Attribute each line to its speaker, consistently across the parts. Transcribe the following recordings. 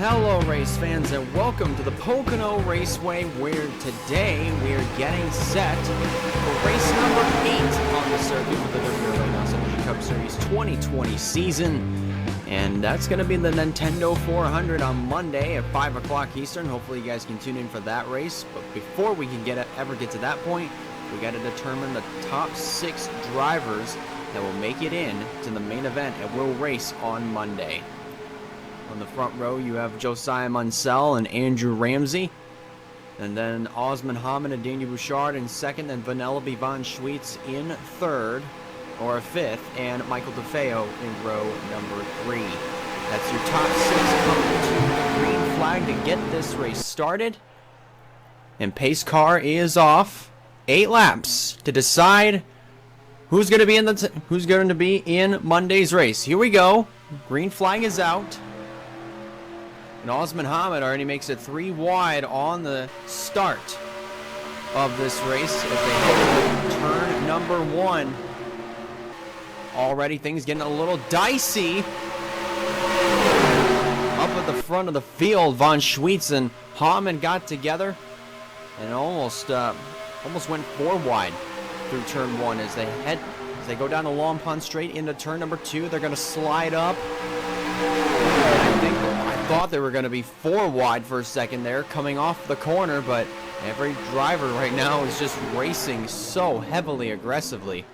Speaker 1: Hello race fans and welcome to the Pocono Raceway, where today we are getting set for race number 8 on the circuit for the WRLA Cup Series 2020 season. And that's going to be the Nintendo 400 on Monday at 5 o'clock Eastern. Hopefully you guys can tune in for that race. But before we can ever get to that point, we got to determine the top 6 drivers that will make it in to the main event and will race on Monday. On the front row, you have Josiah Munsell and Andrew Ramsey. And then Osman Hamid and Daniel Bouchard in second, and Vanellope Von Schweetz in third, or fifth, and Michael DeFeo in row number 3. That's your top 6 coming to the green flag to get this race started. And pace car is off. 8 laps to decide who's going to be in Monday's race. Here we go. Green flag is out. And Osman Hamid already makes it 3 wide on the start of this race as they head into turn number 1. Already things getting a little dicey. Up at the front of the field, Von Schweetz and Hamid got together and almost went 4 wide through turn 1 as they go down the Long Pond straight into turn number 2. They're going to slide up. I thought they were going to be 4 wide for a second there coming off the corner, but every driver right now is just racing so heavily aggressively.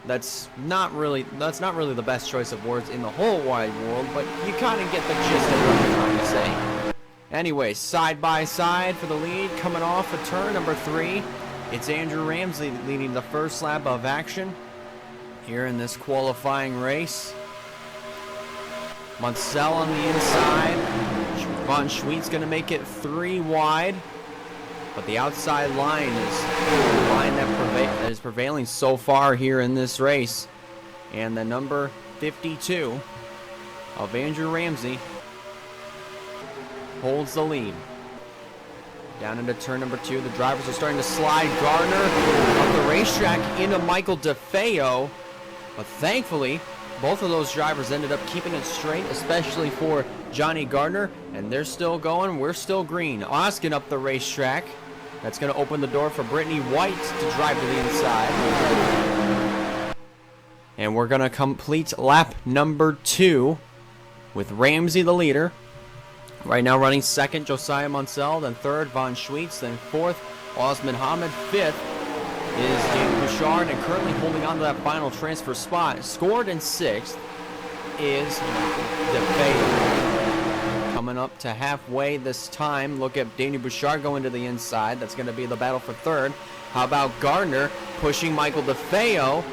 Speaker 1: That's not really the best choice of words in the whole wide world, but you kind of get the gist of what I'm trying to say. Anyway, side by side for the lead, coming off of turn number 3. It's Andrew Ramsey leading the first lap of action here in this qualifying race. Munsell on the inside. Von Schweetz going to make it 3 wide. But the outside line is the line that is prevailing so far here in this race. And the number 52 of Andrew Ramsey holds the lead. Down into turn number 2, the drivers are starting to slide Gardner up the racetrack into Michael DeFeo. But thankfully, both of those drivers ended up keeping it straight, especially for Johnny Gardner. And they're still going. We're still green. Oskin up the racetrack. That's going to open the door for Brittany White to drive to the inside. And we're going to complete lap number 2 with Ramsey the leader. Right now running second, Josiah Munsell. Then third, Von Schweetz. Then fourth, Osman Hamid. Fifth is Daniel Bouchard, and currently holding on to that final transfer spot. Scored in 6th is DeFeo. Coming up to halfway this time. Look at Daniel Bouchard going to the inside. That's going to be the battle for third. How about Gardner pushing Michael DeFeo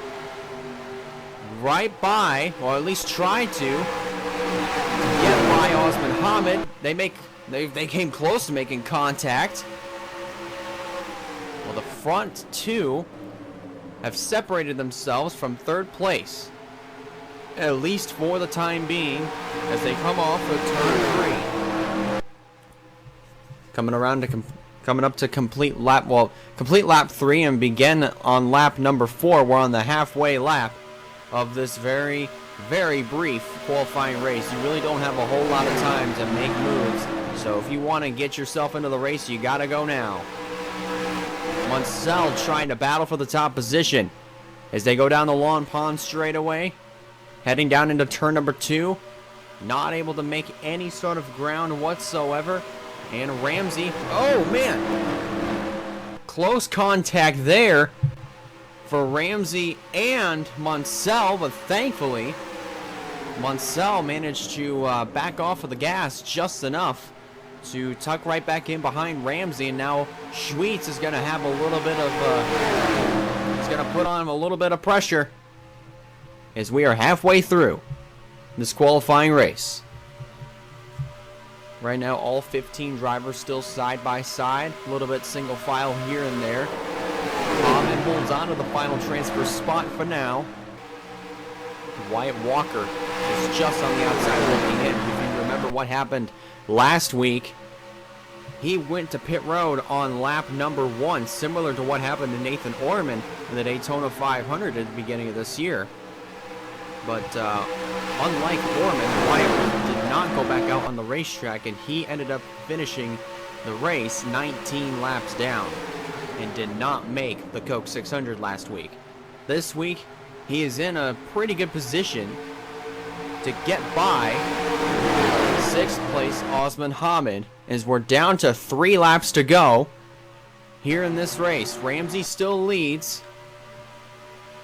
Speaker 1: right by, or at least try to get by Osman Hamid. They came close to making contact. Well, the front 2 have separated themselves from third place, at least for the time being, as they come off of turn 3. Coming up to complete lap 3 and begin on lap number 4. We're on the halfway lap of this very, very brief qualifying race. You really don't have a whole lot of time to make moves, so if you want to get yourself into the race, you gotta go now. Munsell trying to battle for the top position as they go down the Long Pond straightaway, heading down into turn number 2. Not able to make any sort of ground whatsoever. And Ramsey, oh man, close contact there for Ramsey and Munsell, but thankfully Munsell managed to back off of the gas just enough to tuck right back in behind Ramsey, and now Schweitz is going to have a little bit of, he's going to put on a little bit of pressure as we are halfway through this qualifying race. Right now, all 15 drivers still side by side, a little bit single file here and there. Hammond holds on to the final transfer spot for now. Wyatt Walker is just on the outside looking in. If you remember what happened last week, he went to pit road on lap number 1, similar to what happened to Nathan Orman in the Daytona 500 at the beginning of this year. But unlike Orman, Wyatt did not go back out on the racetrack, and he ended up finishing the race 19 laps down and did not make the Coke 600 last week. This week, he is in a pretty good position to get by 6th place Osman Hamid, as we're down to 3 laps to go here in this race. Ramsey still leads.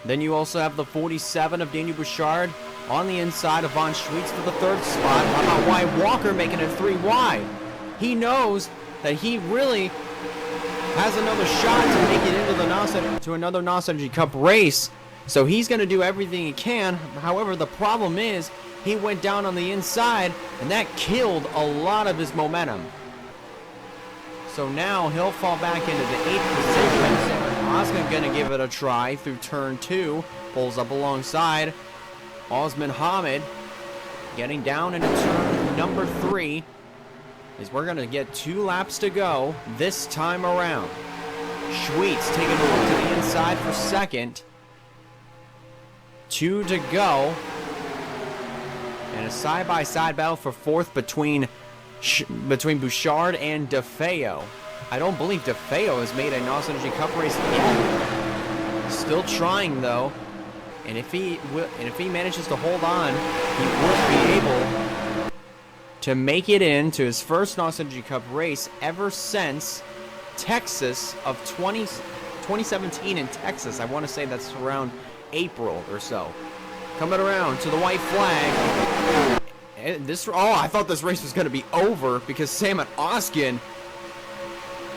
Speaker 1: Then you also have the 47 of Daniel Bouchard on the inside of Von Schweitz for the 3rd spot. How about Wyatt Walker making it 3 wide? He knows that he really has another shot to make it into another NOS Energy Cup race. So he's going to do everything he can. However, the problem is he went down on the inside, and that killed a lot of his momentum. So now he'll fall back into the 8th position. Osman going to give it a try through turn 2. Pulls up alongside Osman Hamid. Getting down into turn number 3. As we're going to get 2 laps to go this time around. Schweitz taking a look to the inside for 2nd. 2 to go. And a side-by-side battle for 4th between Bouchard and DeFeo. I don't believe DeFeo has made a NOS Energy Cup race yet. Still trying though, and if he manages to hold on, he will be able to make it into his first NOS Energy Cup race ever since Texas of 2017 in Texas. I want to say that's around April or so. Coming around to the white flag. I thought this race was going to be over because Samet Oskin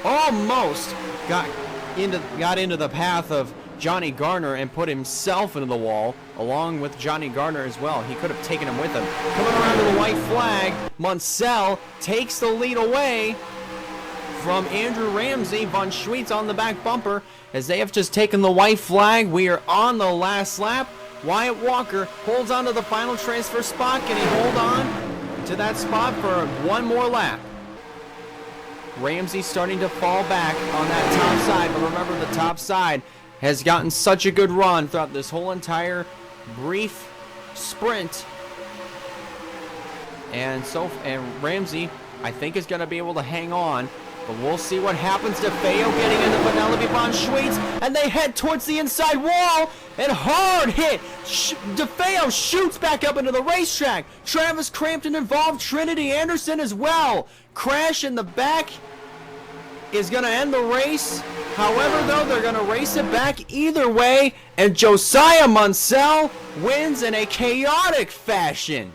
Speaker 1: almost got into the path of Johnny Garner and put himself into the wall, along with Johnny Garner as well. He could have taken him with him. Coming around to the white flag, Munsell takes the lead away from Andrew Ramsey. Von Schweitz on the back bumper as they have just taken the white flag. We are on the last lap. Wyatt Walker holds on to the final transfer spot. Can he hold on to that spot for one more lap? Ramsey starting to fall back on that top side, but remember the top side has gotten such a good run throughout this whole entire brief sprint. And Ramsey, I think, is going to be able to hang on. But we'll see what happens. DeFeo getting into Penelope Von Schweitz, and they head towards the inside wall, and hard hit. DeFeo shoots back up into the racetrack. Travis Crampton involved, Trinity Anderson as well. Crash in the back is going to end the race. However, though, they're going to race it back either way, and Josiah Munsell wins in a chaotic fashion.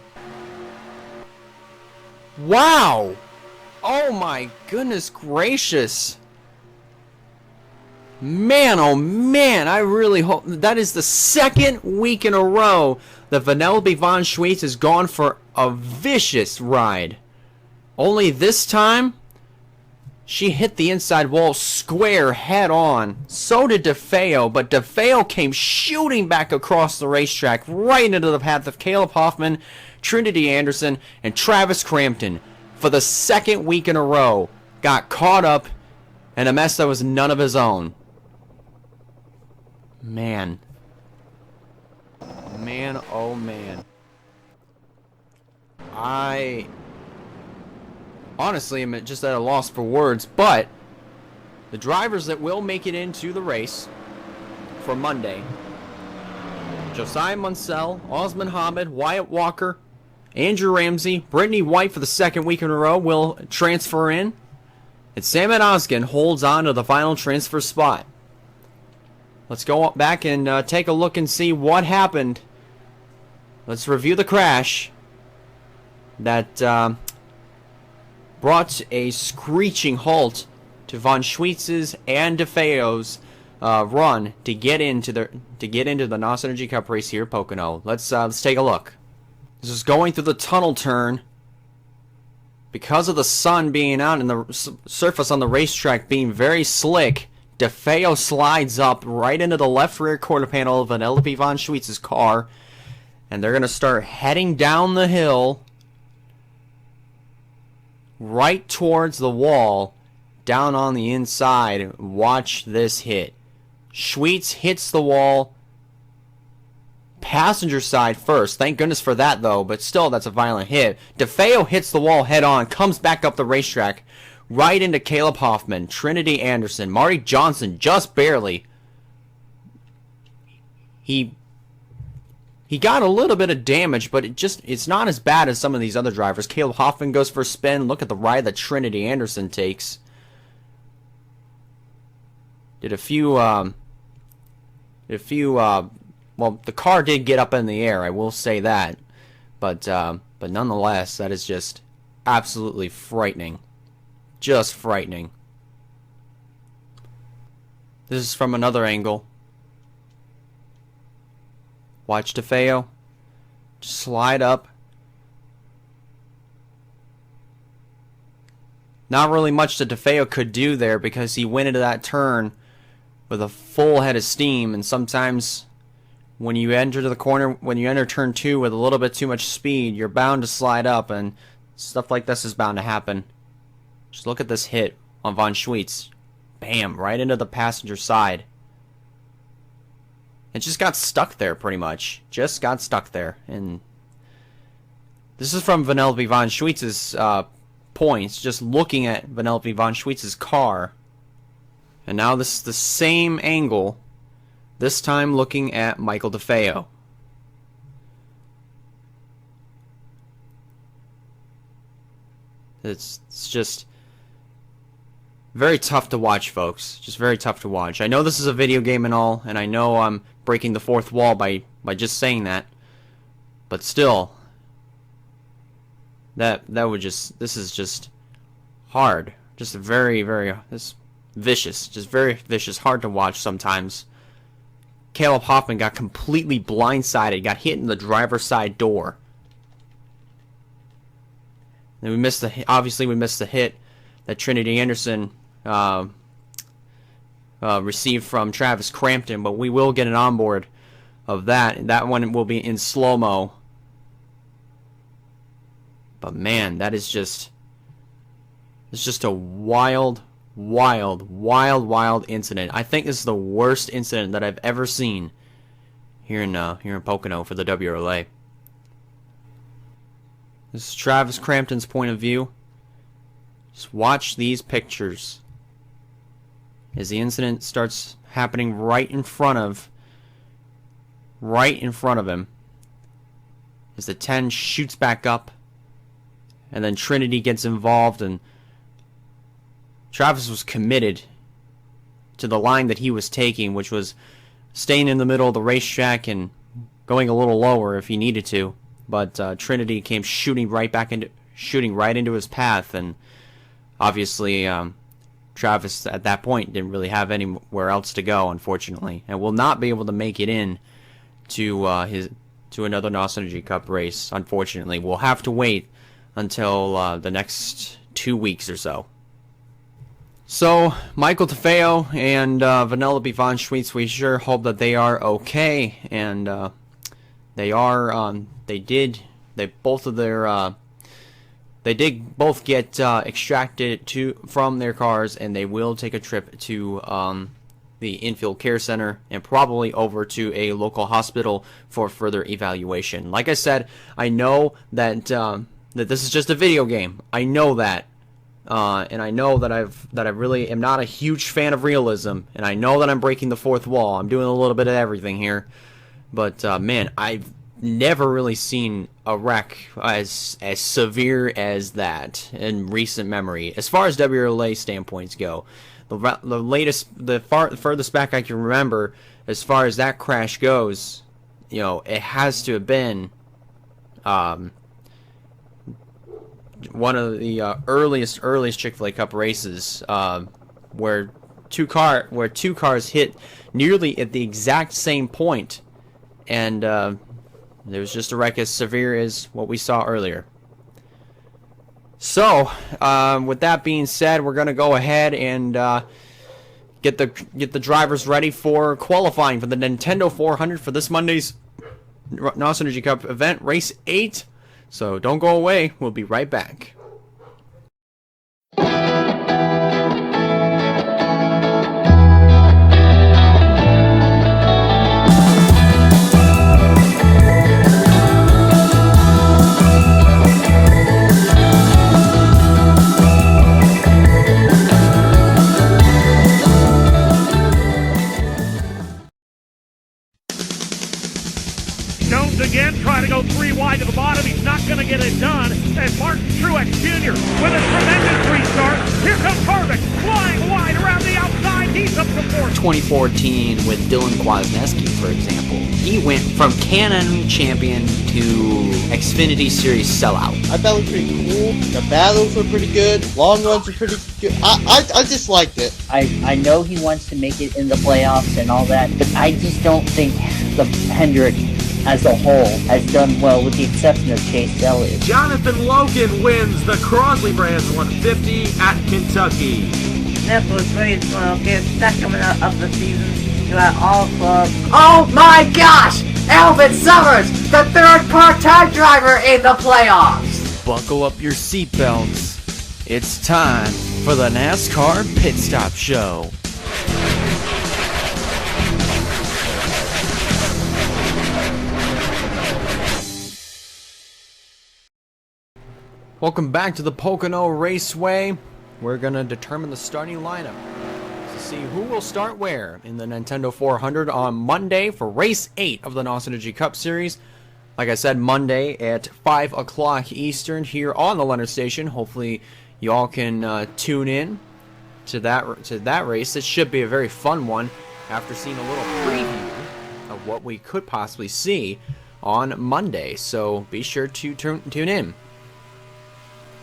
Speaker 1: Wow. Oh my goodness gracious. Man, oh man, I really hope that is the 2nd week in a row that Vanellope Von Schweitz has gone for a vicious ride. Only this time, she hit the inside wall square head on. So did DeFeo, but DeFeo came shooting back across the racetrack right into the path of Caleb Hoffman, Trinity Anderson, and Travis Crampton. For the 2nd week in a row, got caught up in a mess that was none of his own. Man. Man, oh man. I honestly am just at a loss for words, but the drivers that will make it into the race for Monday: Josiah Munsell, Osman Hamid, Wyatt Walker, Andrew Ramsey, Brittany White for the 2nd week in a row will transfer in. And Samet Oskin holds on to the final transfer spot. Let's go back and take a look and see what happened let's review the crash that brought a screeching halt to von Schweitz's and DeFeo's run to get into the NOS Energy Cup race here at Pocono. Let's take a look. This is going through the tunnel turn. Because of the sun being out and the surface on the racetrack being very slick, DeFeo slides up right into the left rear quarter panel of Vanellope von Schweitz's car, and they're going to start heading down the hill right towards the wall down on the inside. Watch this hit. Schweitz hits the wall passenger side first. Thank goodness for that, though, but still, that's a violent hit. DeFeo hits the wall head on, comes back up the racetrack, right into Caleb Hoffman, Trinity Anderson, Marty Johnson, just barely. He got a little bit of damage, but it's not as bad as some of these other drivers. Caleb Hoffman goes for a spin. Look at the ride that Trinity Anderson takes. Well, the car did get up in the air, I will say that. But nonetheless, that is just absolutely frightening. Just frightening. This is from another angle. Watch DeFeo. Just slide up. Not really much that DeFeo could do there because he went into that turn with a full head of steam, and sometimes when you enter the corner, when you enter turn 2 with a little bit too much speed, you're bound to slide up, and stuff like this is bound to happen. Just look at this hit on von Schweitz. Bam, right into the passenger side. It just got stuck there, pretty much. Just got stuck there. And this is from Vanellope von Schweitz's points, just looking at Vanellope von Schweitz's car. And now this is the same angle, this time looking at Michael DeFeo. It's just very tough to watch, folks. Just very tough to watch. I know this is a video game and all, and I know I'm breaking the fourth wall by just saying that. But still, that would just, this is just hard. Just very, very, this vicious. Just very vicious. Hard to watch sometimes. Caleb Hoffman got completely blindsided, got hit in the driver's side door. Then we missed obviously we missed the hit that Trinity Anderson received from Travis Crampton, but we will get an onboard of that. That one will be in slow-mo. But man, that is just, it's just a wild incident. I think this is the worst incident that I've ever seen here in Pocono for the WRLA. This is Travis Crampton's point of view. Just watch these pictures as the incident starts happening right in front of him. As the 10 shoots back up, and then Trinity gets involved, and Travis was committed to the line that he was taking, which was staying in the middle of the racetrack and going a little lower if he needed to. But Trinity came shooting right into his path, and obviously Travis at that point didn't really have anywhere else to go, unfortunately, and will not be able to make it in to another NOS Energy Cup race. Unfortunately, we'll have to wait until the next 2 weeks or so. So Michael DeFeo and Vanellope von Schweitz, we sure hope that they are okay, and they are. They did both get extracted from their cars, and they will take a trip to the infield care center and probably over to a local hospital for further evaluation. Like I said, I know that that this is just a video game. I know that, and I know that I really am not a huge fan of realism, and I know that I'm breaking the fourth wall. I'm doing a little bit of everything here, but man, I've never really seen a wreck as severe as that in recent memory, as far as WRLA standpoints go. The furthest back I can remember, as far as that crash goes, it has to have been One of the earliest Chick-fil-A Cup races, where two cars hit nearly at the exact same point, and there was just a wreck as severe as what we saw earlier. So, with that being said, we're gonna go ahead and get the drivers ready for qualifying for the Nintendo 400 for this Monday's NOS Energy Cup event, race 8. So don't go away. We'll be right back.
Speaker 2: Jones again, trying to go 3 wide to the bottom. He's not going to get it done. And Martin Truex Jr. with a tremendous restart. Here comes Harvick, flying wide around the outside. He's up to 4th.
Speaker 1: 2014 with Dylan Kwasniewski, for example. He went from Canon champion to Xfinity Series sellout.
Speaker 3: I thought it was pretty cool. The battles were pretty good. Long runs were pretty good. I just liked it.
Speaker 4: I know he wants to make it in the playoffs and all that, but I just don't think the Hendrick as a whole has done well, with the exception of Chase Elliott.
Speaker 2: Jonathan Logan wins the Crosley Brands 150 at Kentucky.
Speaker 5: Indianapolis race will get second of the season to our all-club. Oh my gosh! Alvin Summers, the third part-time driver in the playoffs!
Speaker 1: Buckle up your seatbelts. It's time for the NASCAR Pit Stop Show. Welcome back to the Pocono Raceway. We're going to determine the starting lineup to see who will start where in the Nintendo 400 on Monday for race 8 of the NOS Energy Cup Series. Like I said, Monday at 5 o'clock Eastern here on the Leonard Station. Hopefully you all can tune in to that race. It should be a very fun one after seeing a little preview of what we could possibly see on Monday. So be sure to tune in.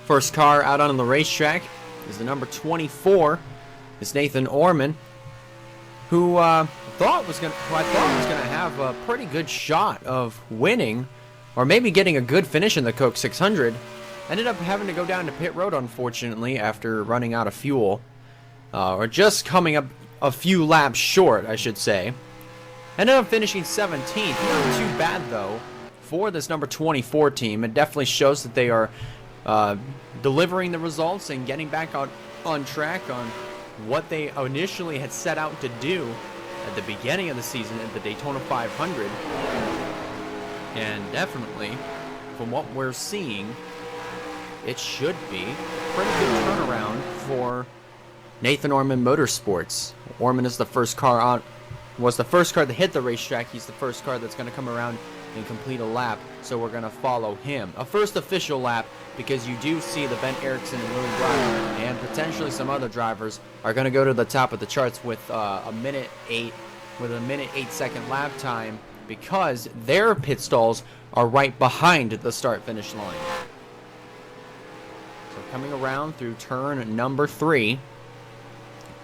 Speaker 1: First car out on the racetrack is the number 24. It's Nathan Orman, who I thought was gonna have a pretty good shot of winning, or maybe getting a good finish in the Coke 600. Ended up having to go down to pit road, unfortunately, after running out of fuel, or just coming up a few laps short, I should say. Ended up finishing 17th. Not too bad though for this number 24 team. It definitely shows that they are delivering the results and getting back on track on what they initially had set out to do at the beginning of the season at the Daytona 500. And definitely, from what we're seeing, it should be a pretty good turnaround for Nathan Orman Motorsports. Orman is the first car out, was the first car to hit the racetrack. He's the first car that's going to come around and complete a lap, so we're going to follow him. A first official lap, because you do see the Ben Erickson and Louis Brown and potentially some other drivers are going to go to the top of the charts with a minute 8 second lap time, because their pit stalls are right behind the start-finish line. So coming around through turn number 3,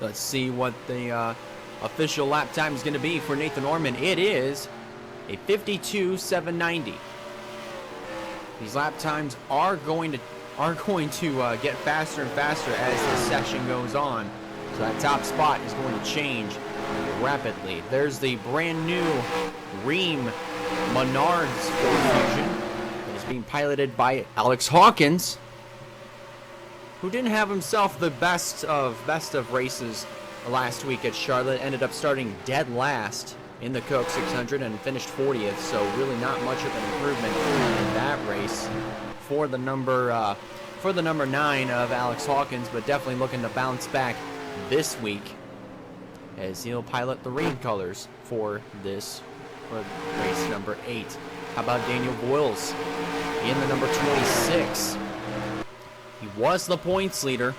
Speaker 1: let's see what the official lap time is going to be for Nathan Orman. It is a 52.790. These lap times are going to get faster and faster as the session goes on. So that top spot is going to change rapidly. There's the brand new Ream Menards Ford Fusion that is being piloted by Alex Hawkins, who didn't have himself the best of races last week at Charlotte. Ended up starting dead last in the Coke 600 and finished 40th, so really not much of an improvement in that race for the number 9 of Alex Hawkins, but definitely looking to bounce back this week as he'll pilot the Ream colors for race number 8. How about Daniel Boyles in the number 26? He was the points leader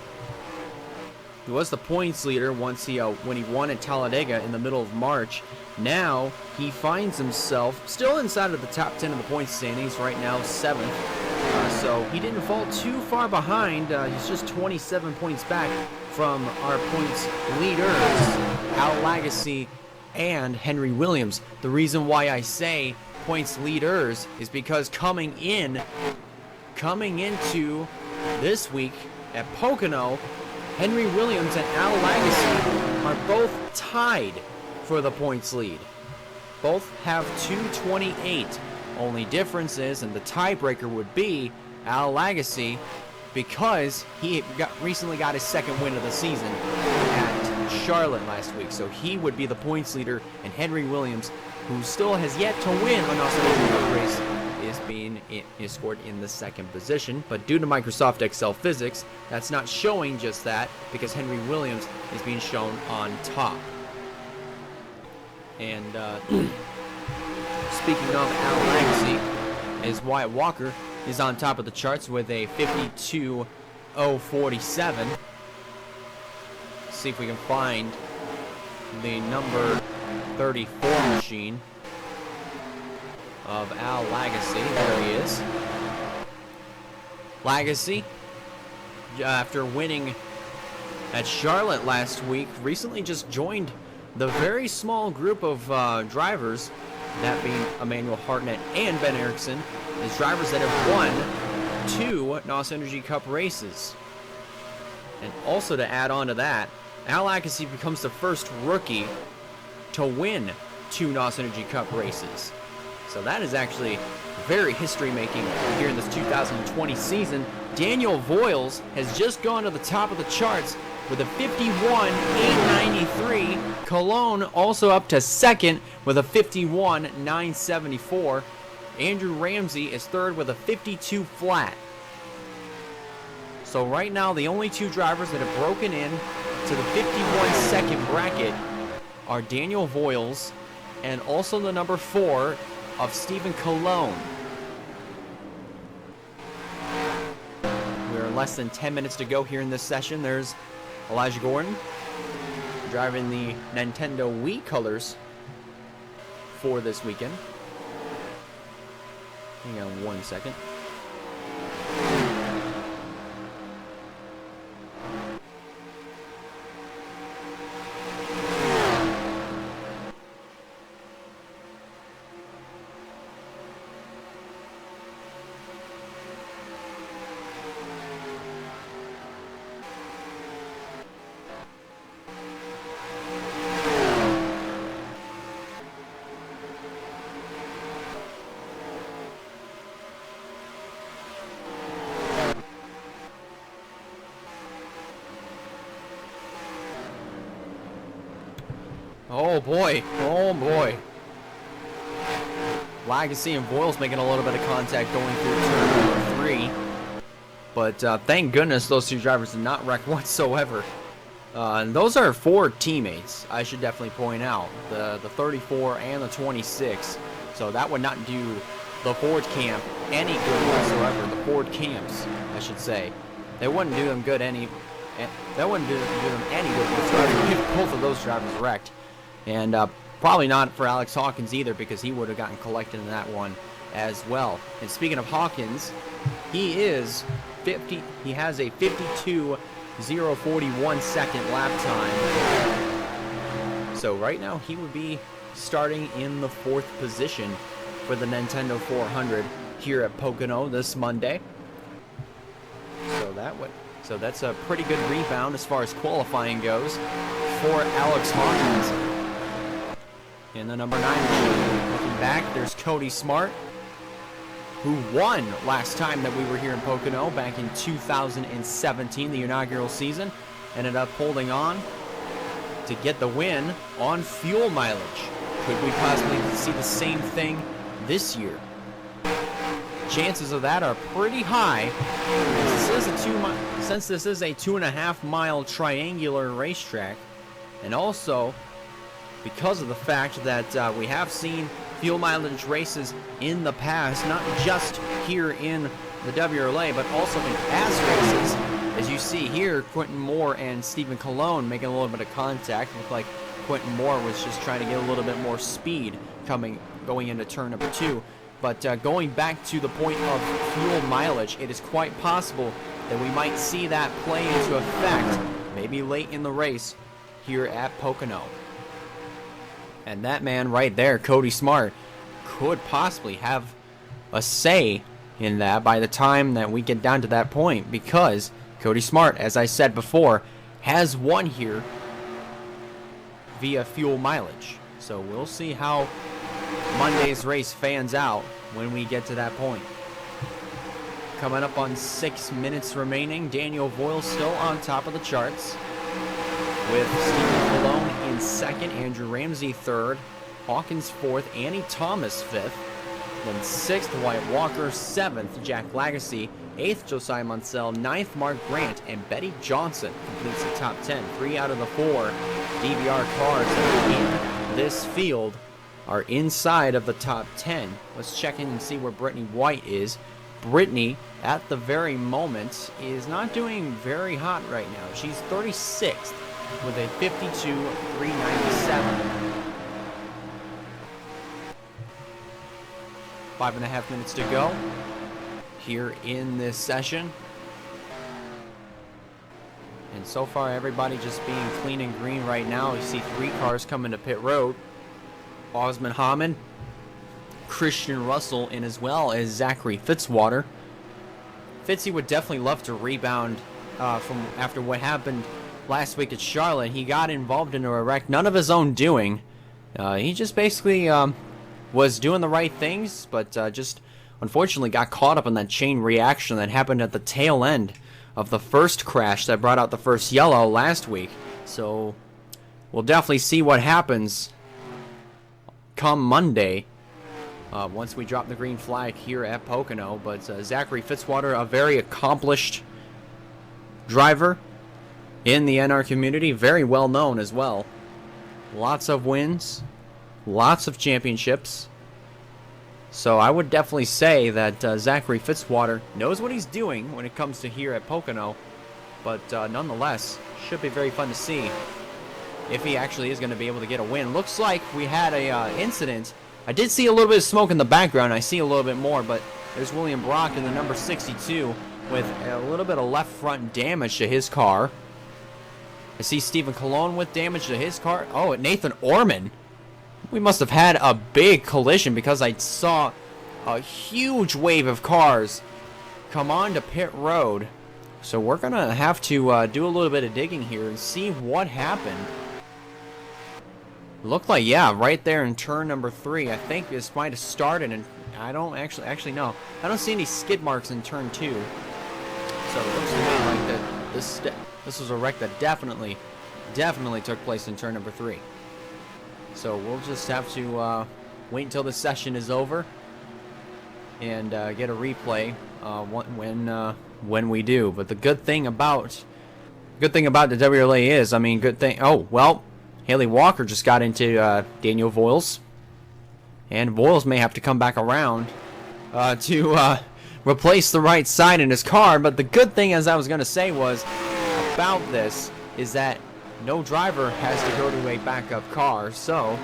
Speaker 1: He was the points leader once when he won at Talladega in the middle of March. Now he finds himself still inside of the top 10 of the points standings. Right now, 7th. So he didn't fall too far behind. He's just 27 points back from our points leaders, Al Lagasse and Henry Williams. The reason why I say points leaders is because coming into this week at Pocono, Henry Williams and Al Lagasse are both tied for the points lead. Both have 228. Only difference is, and the tiebreaker would be Al Lagasse, because he recently got his second win of the season at Charlotte last week. So he would be the points leader, and Henry Williams, who still has yet to win a NOS Energy Cup race, is scored in the second position. But due to Microsoft Excel physics, that's not showing just that, because Henry Williams is being shown on top. And speaking of Al Lagasse, is Wyatt Walker is on top of the charts with a 52.047. See if we can find the number 34 machine of Al Lagasse. There he is. Lagasse, after winning at Charlotte last week, recently just joined the very small group of drivers, that being Emmanuel Hartnett and Ben Erickson, as drivers that have won 2 NOS Energy Cup races. And also to add on to that, Al Lagasse becomes the first rookie to win 2 NOS Energy Cup races. So that is actually very history-making here in this 2020 season. Daniel Voiles has just gone to the top of the charts with a 51.893. Cologne also up to second with a 51.974. Andrew Ramsey is third with a 52 flat. So right now, the only 2 drivers that have broken in to the 51 second bracket are Daniel Voiles and also the number 4 of Stephen Cologne. We're less than 10 minutes to go here in this session. There's Elijah Gordon driving the Nintendo Wii colors for this weekend. Hang on 1 second. Oh boy, oh boy. Lagasse and Voiles making a little bit of contact going through turn number 3. But thank goodness those 2 drivers did not wreck whatsoever. And those are 4 teammates, I should definitely point out. The 34 and the 26. So that would not do the Ford camp any good whatsoever. The Ford camps, I should say. They wouldn't do them good any... That wouldn't do them any good whatsoever if both of those drivers wrecked. And probably not for Alex Hawkins either, because he would have gotten collected in that one as well. And speaking of Hawkins, he has a 52.041 second lap time. So right now he would be starting in the 4th position for the Nintendo 400 here at Pocono this Monday. So that's a pretty good rebound as far as qualifying goes for Alex Hawkins. In the number 9 machine. Looking back, there's Cody Smart, who won last time that we were here in Pocono back in 2017, the inaugural season. Ended up holding on to get the win on fuel mileage. Could we possibly see the same thing this year? Chances of that are pretty high. Since this is a 2.5 mile triangular racetrack, and also because of the fact that we have seen fuel mileage races in the past, not just here in the WRLA, but also in past races. As you see here, Quentin Moore and Stephen Colon making a little bit of contact. Looked like Quentin Moore was just trying to get a little bit more speed going into turn number 2. But going back to the point of fuel mileage, it is quite possible that we might see that play into effect maybe late in the race here at Pocono. And that man right there, Cody Smart, could possibly have a say in that by the time that we get down to that point, because Cody Smart, as I said before, has won here via fuel mileage. So we'll see how Monday's race fans out when we get to that point. Coming up on 6 minutes remaining, Daniel Voyle still on top of the charts, with Stephen Colon in second, Andrew Ramsey third, Hawkins fourth, Annie Thomas fifth, then sixth, Wyatt Walker, seventh, Jack Lagacy, eighth, Josiah Munsell, ninth, Mark Grant, and Betty Johnson completes the top 10. 3 out of the 4 DVR cars that are in this field are inside of the top 10. Let's check in and see where Brittany White is. Brittany, at the very moment, is not doing very hot right now. She's 36th with a 52.397. 5.5 minutes to go here in this session. And so far, everybody just being clean and green right now. You see 3 cars coming to pit road. Osman Hammond, Christian Russell, and as well as Zachary Fitzwater. Fitzy would definitely love to rebound from after what happened last week at Charlotte. He got involved in a wreck, none of his own doing. He just basically was doing the right things, but just unfortunately got caught up in that chain reaction that happened at the tail end of the first crash that brought out the first yellow last week. So we'll definitely see what happens come Monday once we drop the green flag here at Pocono. But Zachary Fitzwater, a very accomplished driver in the NR community, very well known as well. Lots of wins, lots of championships. So I would definitely say that Zachary Fitzwater knows what he's doing when it comes to here at Pocono. But nonetheless, should be very fun to see if he actually is going to be able to get a win. Looks like we had a incident. I did see a little bit of smoke in the background. I see a little bit more, but there's William Brock in the number 62 with a little bit of left front damage to his car. I see Stephen Colon with damage to his car. Oh, Nathan Orman. We must have had a big collision because I saw a huge wave of cars come onto pit road. So we're going to have to do a little bit of digging here and see what happened. Looked like, yeah, right there in turn number 3. I think this might have started, and I don't actually no. I don't see any skid marks in turn 2. So it looks to me like that this was a wreck that definitely took place in turn number 3. So we'll just have to wait until the session is over and get a replay when we do. But the good thing about the WRLA is, I mean, oh well, Haley Walker just got into Daniel Voiles, and Voiles may have to come back around to replace the right side in his car. But the good thing, as I was going to say, was about this is that no driver has to go to a backup car. So,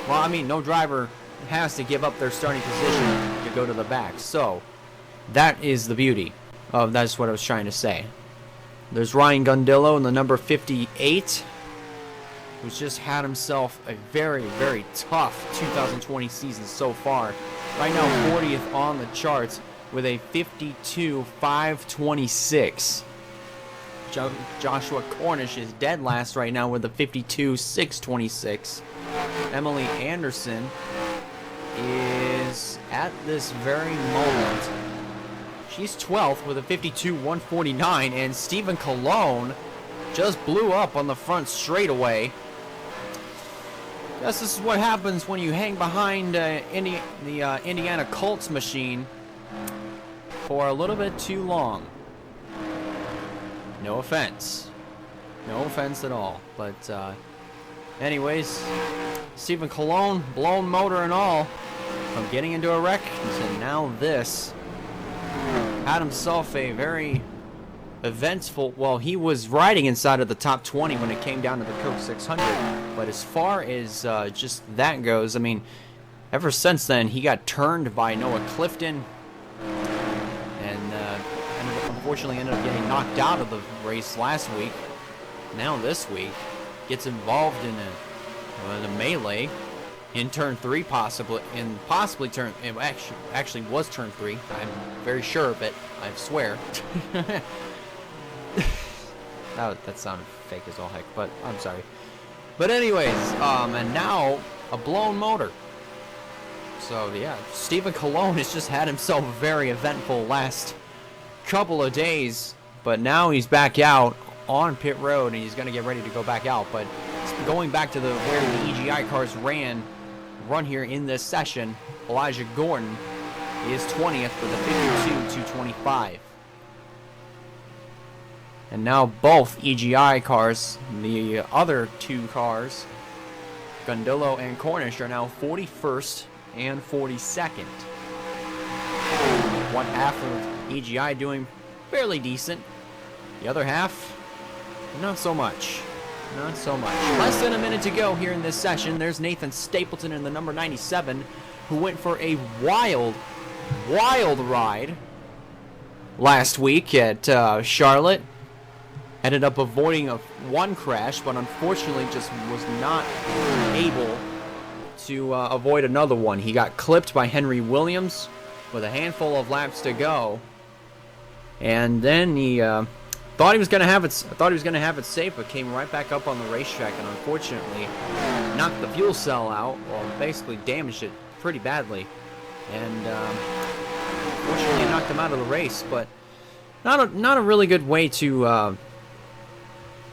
Speaker 1: no driver has to give up their starting position to go to the back. So, that is the beauty of that's what I was trying to say. There's Ryan Gundillo in the number 58. Who's just had himself a very, very tough 2020 season so far. Right now, 40th on the charts with a 52.526. Joshua Cornish is dead last right now with a 52.626. Emily Anderson is at this very moment. She's 12th with a 52.149, and Stephen Colon just blew up on the front straightaway. Guess this is what happens when you hang behind the Indiana Colts machine for a little bit too long. No offense. No offense at all. But anyways, Stephen Colon, blown motor and all, from getting into a wreck to now this. Had himself a very eventful. Well, he was riding inside of the top 20 when it came down to the Coke 600. But as far as just that goes, I mean, ever since then, he got turned by Noah Clifton. And unfortunately ended up getting knocked out of the race last week. Now this week, gets involved in a melee in turn 3, possibly turn. It actually was turn 3. I'm very sure of it. I swear. that sounded fake as all heck, but I'm sorry. But anyways, and now a blown motor. So yeah, Stephen Colon has just had himself a very eventful last couple of days, but now he's back out on pit road and he's going to get ready to go back out. But going back to where the EGI cars run here in this session, Elijah Gordon is 20th with a 52.225. And now both EGI cars, the other two cars, Gondolo and Cornish, are now 41st and 42nd. One half of EGI doing fairly decent. The other half, not so much. Not so much. Less than a minute to go here in this session. There's Nathan Stapleton in the number 97, who went for a wild ride last week at Charlotte. Ended up avoiding one crash, but unfortunately just was not able to avoid another one. He got clipped by Henry Williams with a handful of laps to go, and then he thought he was going to have it. Thought he was going to have it safe, but came right back up on the racetrack, and unfortunately knocked the fuel cell out, or basically damaged it pretty badly, and unfortunately knocked him out of the race. But not a really good way to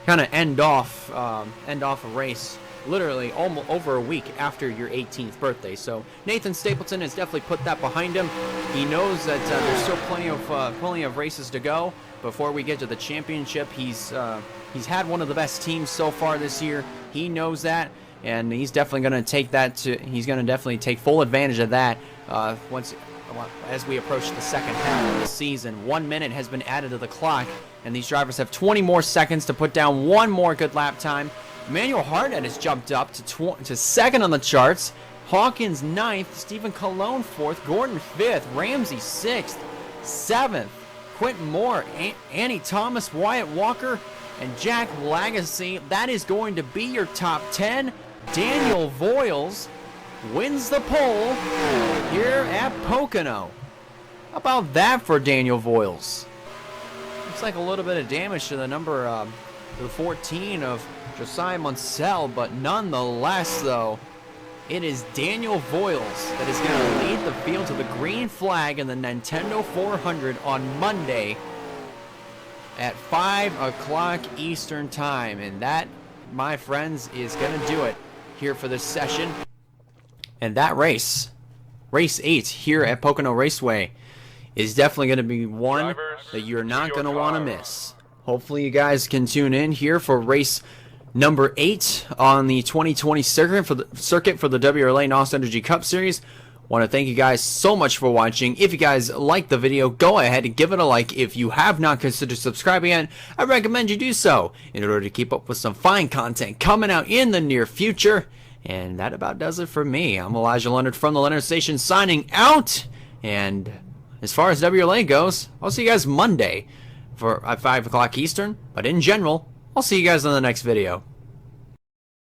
Speaker 1: kind of end off a race, literally almost over a week after your 18th birthday. So Nathan Stapleton has definitely put that behind him. He knows that there's still plenty of races to go before we get to the championship. He's had one of the best teams so far this year. He knows that, and he's definitely going to take that he's going to definitely take full advantage of that as we approach the second half of the season. 1 minute has been added to the clock, and these drivers have 20 more seconds to put down one more good lap time. Emmanuel Harnett has jumped up to second on the charts. Hawkins 9th, Stephen Colon 4th, Gordon 5th, Ramsey 6th, 7th, Quentin Moore, Annie Thomas, Wyatt Walker, and Jack Lagacy. That is going to be your top 10. Daniel Voiles wins the pole here at Pocono. How about that for Daniel Voiles? Looks like a little bit of damage to the number the 14 of Josiah Munsell, but nonetheless, though, it is Daniel Voiles that is going to lead the field to the green flag in the Nintendo 400 on Monday at 5 o'clock Eastern Time. And that, my friends, is going to do it here for this session. And that race 8 here at Pocono Raceway, is definitely going to be one that you're not going to want to miss. Hopefully you guys can tune in here for race number 8 on the 2020 circuit for the WRLA NOS Energy Cup Series. Want to thank you guys so much for watching. If you guys liked the video, go ahead and give it a like. If you have not considered subscribing yet, I recommend you do so in order to keep up with some fine content coming out in the near future. And that about does it for me. I'm Elijah Leonard from the Leonard Station signing out. And as far as WRLA goes, I'll see you guys Monday at 5 o'clock Eastern. But in general, I'll see you guys in the next video.